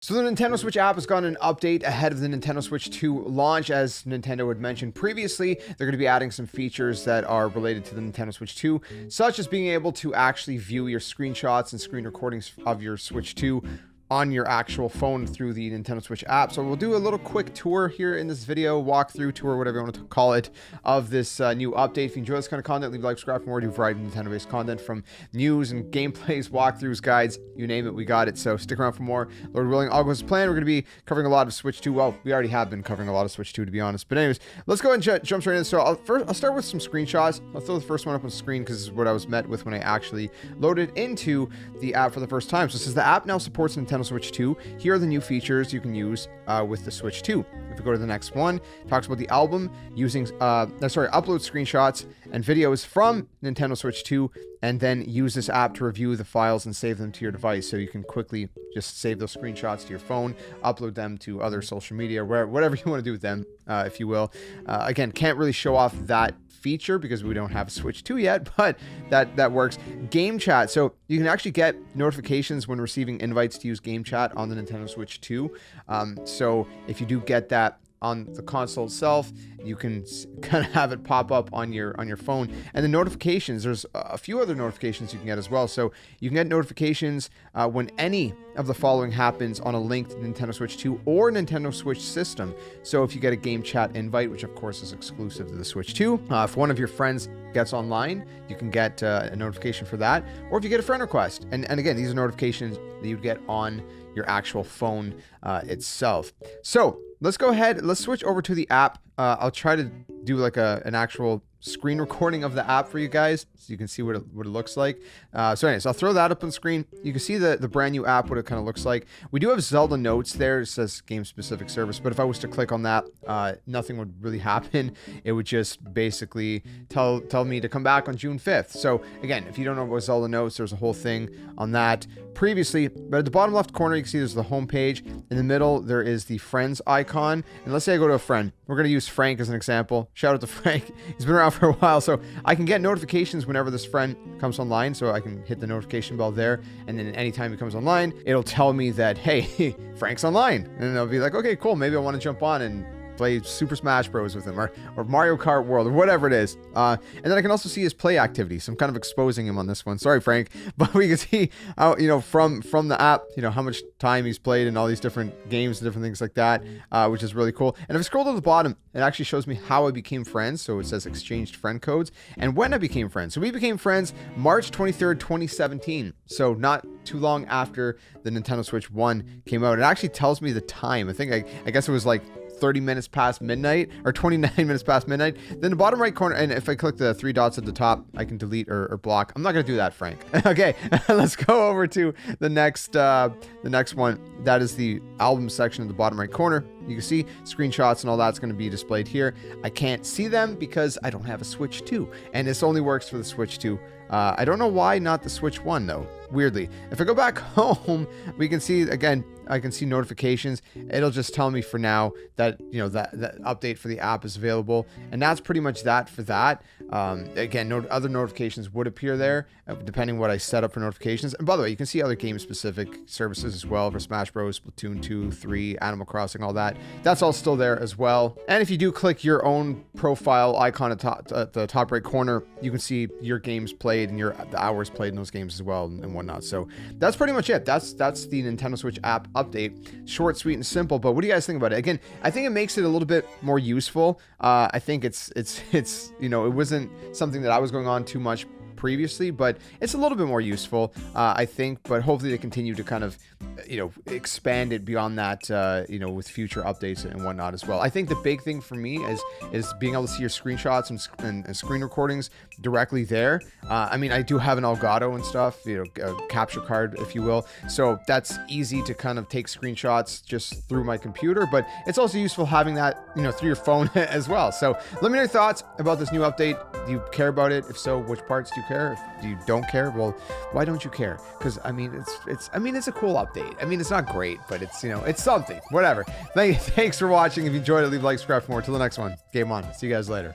So the Nintendo Switch app has gotten an update ahead of the Nintendo Switch 2 launch. As Nintendo had mentioned previously, they're going to be adding some features that are related to the Nintendo Switch 2, such as being able to actually view your screenshots and screen recordings of your Switch 2 on your actual phone through the Nintendo Switch app. So we'll do a little quick tour here in this video, walkthrough tour, whatever you want to call it, of this new update. If you enjoy this kind of content, leave a like, subscribe for more. Do variety Nintendo-based content from news and gameplays, walkthroughs, guides, you name it, we got it. So stick around for more. Lord willing, all goes as planned. We're going to be covering a lot of Switch 2. Well, we already have been covering a lot of Switch 2, to be honest. But anyways, let's go ahead and jump straight in. So I'll start with some screenshots. I'll throw the first one up on the screen because this is what I was met with when I actually loaded into the app for the first time. So it says the app now supports Nintendo Switch 2. Here are the new features you can use with the Switch 2. If we go to the next one, it talks about the album using, upload screenshots and videos from Nintendo Switch 2, and then use this app to review the files and save them to your device. So you can quickly just save those screenshots to your phone, upload them to other social media, whatever you want to do with them, if you will. Again, can't really show off that feature because we don't have a Switch 2 yet, but that works. Game chat. So you can actually get notifications when receiving invites to use game chat on the Nintendo Switch 2. So if you do get that on the console itself, you can kind of have it pop up on your phone. And the notifications, there's a few other notifications you can get as well. So you can get notifications when any of the following happens on a linked Nintendo Switch 2 or Nintendo Switch system. So if you get a game chat invite, which of course is exclusive to the Switch 2, if one of your friends gets online, you can get a notification for that. Or if you get a friend request. And again, these are notifications that you'd get on your actual phone itself. So let's go ahead. Let's switch over to the app. I'll try to do like an actual screen recording of the app for you guys so you can see what it looks like. So anyways, I'll throw that up on the screen. You can see the brand new app, what it kind of looks like. We do have Zelda notes there. It says game specific service, but if I was to click on that, nothing would really happen. It would just basically tell me to come back on June 5th. So again, if you don't know about Zelda notes, there's a whole thing on that previously. But at the bottom left corner, you can see there's the home page. In the middle, there is the friends icon. And let's say I go to a friend. We're going to use Frank as an example. Shout out to Frank. He's been around for a while, so I can get notifications whenever this friend comes online. So I can hit the notification bell there, and then anytime he comes online, it'll tell me that, hey, Frank's online. And then I'll be like, okay, cool. Maybe I want to jump on and play Super Smash Bros with him, or Mario Kart World, or whatever it is. And then I can also see his play activity. So I'm kind of exposing him on this one. Sorry, Frank, but we can see how, from the app, how much time he's played in all these different games and different things like that, which is really cool. And if I scroll to the bottom, it actually shows me how I became friends. So it says exchanged friend codes and when I became friends. So we became friends March 23rd, 2017. So not too long after the Nintendo Switch 1 came out. It actually tells me the time. I think I guess it was like 30 minutes past midnight or 29 minutes past midnight. Then the bottom right corner, and if I click the three dots at the top, I can delete or block. I'm not going to do that, Frank. Okay, let's go over to the next one. That is the album section at the bottom right corner. You can see screenshots and all that's going to be displayed here. I can't see them because I don't have a Switch 2, and this only works for the Switch 2. I don't know why not the Switch 1 though, weirdly. If I go back home, we can see, again, I can see notifications. It'll just tell me for now that, that update for the app is available. And that's pretty much that for that. Again, other notifications would appear there, depending what I set up for notifications. And by the way, you can see other game-specific services as well for Smash Bros, Splatoon 2, 3, Animal Crossing, all that. That's all still there as well. And if you do click your own profile icon at the top right corner, you can see your games played and the hours played in those games as well and whatnot. So that's pretty much it. That's the Nintendo Switch app update. Short, sweet, and simple. But what do you guys think about it? Again, I think it makes it a little bit more useful. I think it's it wasn't something that I was going on too much previously, but it's a little bit more useful, I think. But hopefully they continue to kind of expand it beyond that, with future updates and whatnot as well. I think the big thing for me is being able to see your screenshots and screen recordings directly there. I mean, I do have an Elgato and stuff, a capture card, if you will. So that's easy to kind of take screenshots just through my computer, but it's also useful having that, through your phone as well. So let me know your thoughts about this new update. Do you care about it? If so, which parts do you care? If you don't care, well, why don't you care? Because I mean, it's a cool update. I mean, it's not great, but it's it's something. Whatever. Thanks for watching. If you enjoyed it, leave a like, subscribe for more. Till the next one. Game on. See you guys later.